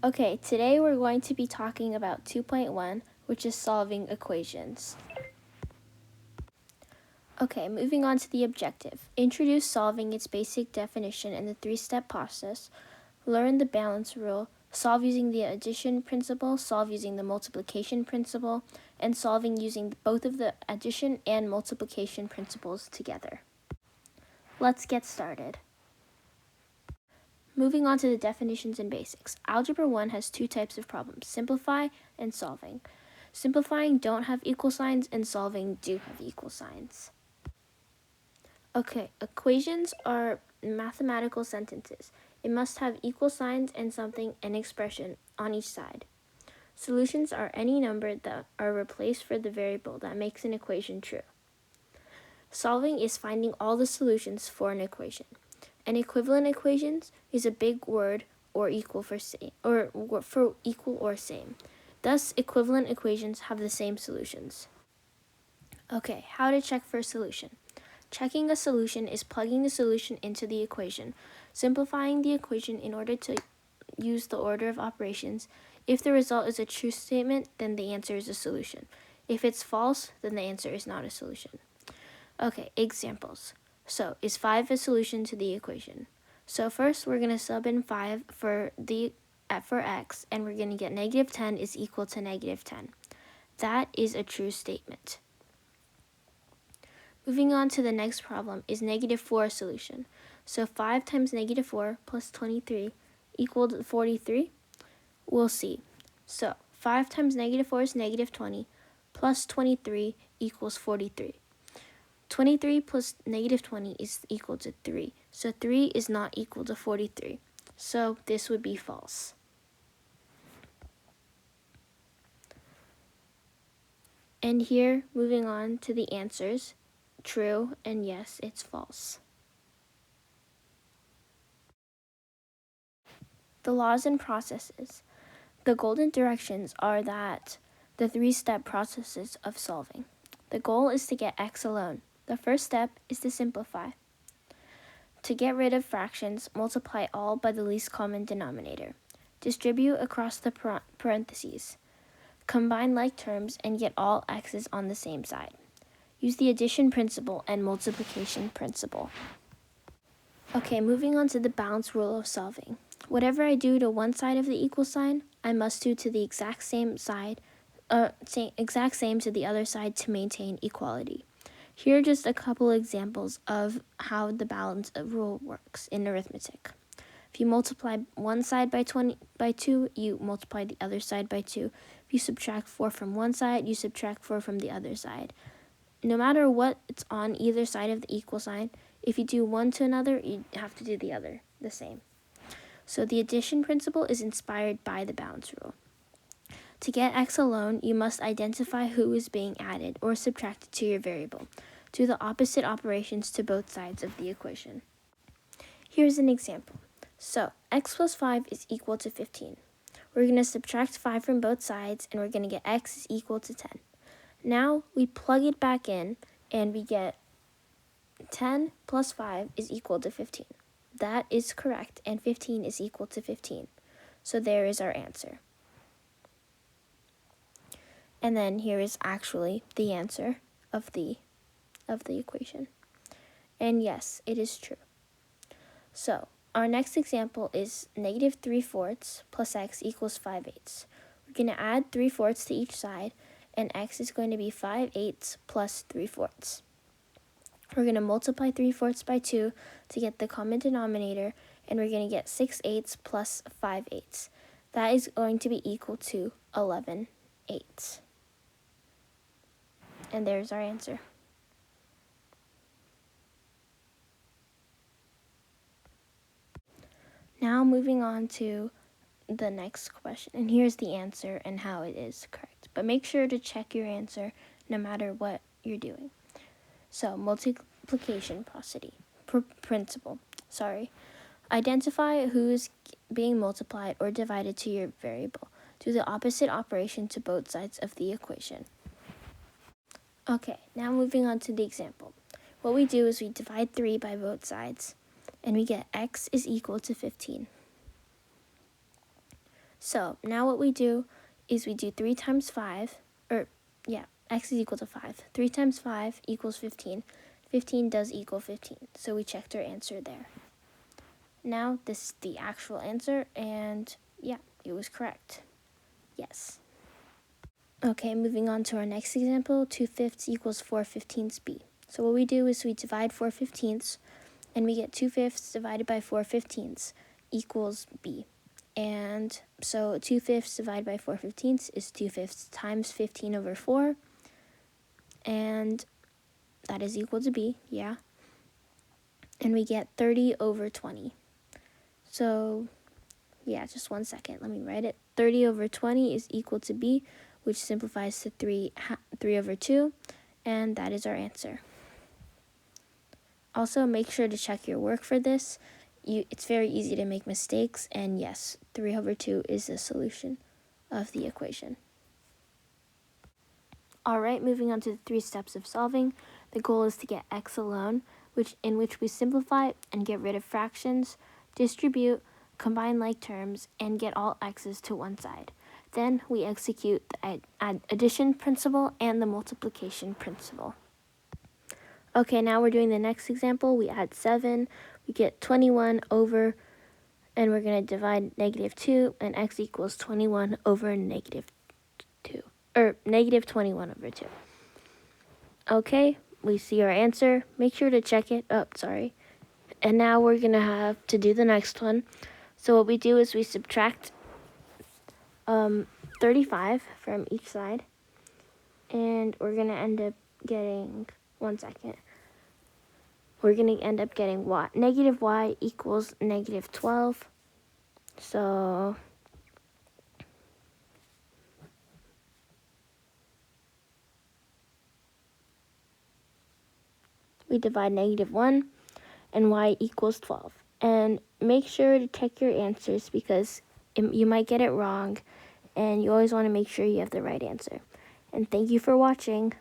Okay, today we're going to be talking about 2.1, which is solving equations. Okay, moving on to the objective. Introduce solving its basic definition and the three-step process. Learn the balance rule. Solve using the addition principle, solve using the multiplication principle, and solving using both of the addition and multiplication principles together. Let's get started. Moving on to the definitions and basics. Algebra 1 has two types of problems, simplify and solving. Simplifying don't have equal signs and solving do have equal signs. Okay, equations are mathematical sentences. It must have equal signs and something, an expression, on each side. Solutions are any number that are replaced for the variable that makes an equation true. Solving is finding all the solutions for an equation. An equivalent equations is a big word or equal for same or for equal or same. Thus, equivalent equations have the same solutions. Okay, how to check for a solution. Checking a solution is plugging the solution into the equation, simplifying the equation in order to use the order of operations. If the result is a true statement, then the answer is a solution. If it's false, then the answer is not a solution. Okay, examples. So, is 5 a solution to the equation? So first, we're going to sub in 5 for x, and we're going to get negative 10 is equal to negative 10. That is a true statement. Moving on to the next problem, is negative 4 a solution? So 5 times negative 4 plus 23 equaled 43? We'll see. So 5 times negative 4 is negative 20, plus 23 equals 43. 23 plus negative 20 is equal to 3. So 3 is not equal to 43. So this would be false. And here, moving on to the answers, true and yes, it's false. The laws and processes. The golden directions are that the three-step processes of solving. The goal is to get x alone. The first step is to simplify. To get rid of fractions, multiply all by the least common denominator. Distribute across the parentheses. Combine like terms and get all x's on the same side. Use the addition principle and multiplication principle. Okay, moving on to the balance rule of solving. Whatever I do to one side of the equal sign, I must do to the exact same to the other side to maintain equality. Here are just a couple examples of how the balance rule works in arithmetic. If you multiply one side by 2, you multiply the other side by 2. If you subtract 4 from one side, you subtract 4 from the other side. No matter what's on either side of the equal sign, if you do one to another, you have to do the other the same. So the addition principle is inspired by the balance rule. To get x alone, you must identify who is being added or subtracted to your variable. Do the opposite operations to both sides of the equation. Here's an example. So, x plus 5 is equal to 15. We're going to subtract 5 from both sides, and we're going to get x is equal to 10. Now, we plug it back in, and we get 10 plus 5 is equal to 15. That is correct, and 15 is equal to 15. So there is our answer. And then here is actually the answer of the equation. And yes, it is true. So our next example is negative 3/4 plus x equals 5/8. We're going to add 3/4 to each side, and x is going to be 5/8 plus 3/4. We're going to multiply 3/4 by 2 to get the common denominator, and we're going to get 6/8 plus 5/8. That is going to be equal to 11/8. And there's our answer. Now moving on to the next question, and here's the answer and how it is correct. But make sure to check your answer no matter what you're doing. So, multiplication principle. Identify who is being multiplied or divided to your variable. Do the opposite operation to both sides of the equation. Okay, now moving on to the example. What we do is we divide 3 by both sides, and we get x is equal to 15. So now what we do is we do 3 times 5, x is equal to 5. 3 times 5 equals 15. 15 does equal 15, so we checked our answer there. Now this is the actual answer, and yeah, it was correct. Yes. Okay, moving on to our next example, 2/5 equals 4/15 b. So what we do is we divide 4/15, and we get 2/5 divided by 4/15 equals b. And so 2/5 divided by 4/15 is 2/5 times 15 over 4, and that is equal to b, yeah. And we get 30 over 20. So yeah, just 1 second, let me write it. 30 over 20 is equal to b, which simplifies to 3 over 2, and that is our answer. Also, make sure to check your work for this. It's very easy to make mistakes, and yes, 3 over 2 is the solution of the equation. Alright, moving on to the 3 steps of solving. The goal is to get x alone, in which we simplify and get rid of fractions, distribute, combine like terms, and get all x's to one side. Then we execute the addition principle and the multiplication principle. Okay, now we're doing the next example. We add 7, we get 21 over, and we're going to divide -2, and x equals 21 over -2, or -21 over 2. Okay, we see our answer. Make sure to check it. Oh, sorry. And now we're going to have to do the next one. So what we do is we subtract 35 from each side, and we're going to end up getting, 1 second. We're going to end up getting y. Negative y equals -12. So we divide -1, and y equals 12. And make sure to check your answers, because you might get it wrong, and you always want to make sure you have the right answer. And thank you for watching.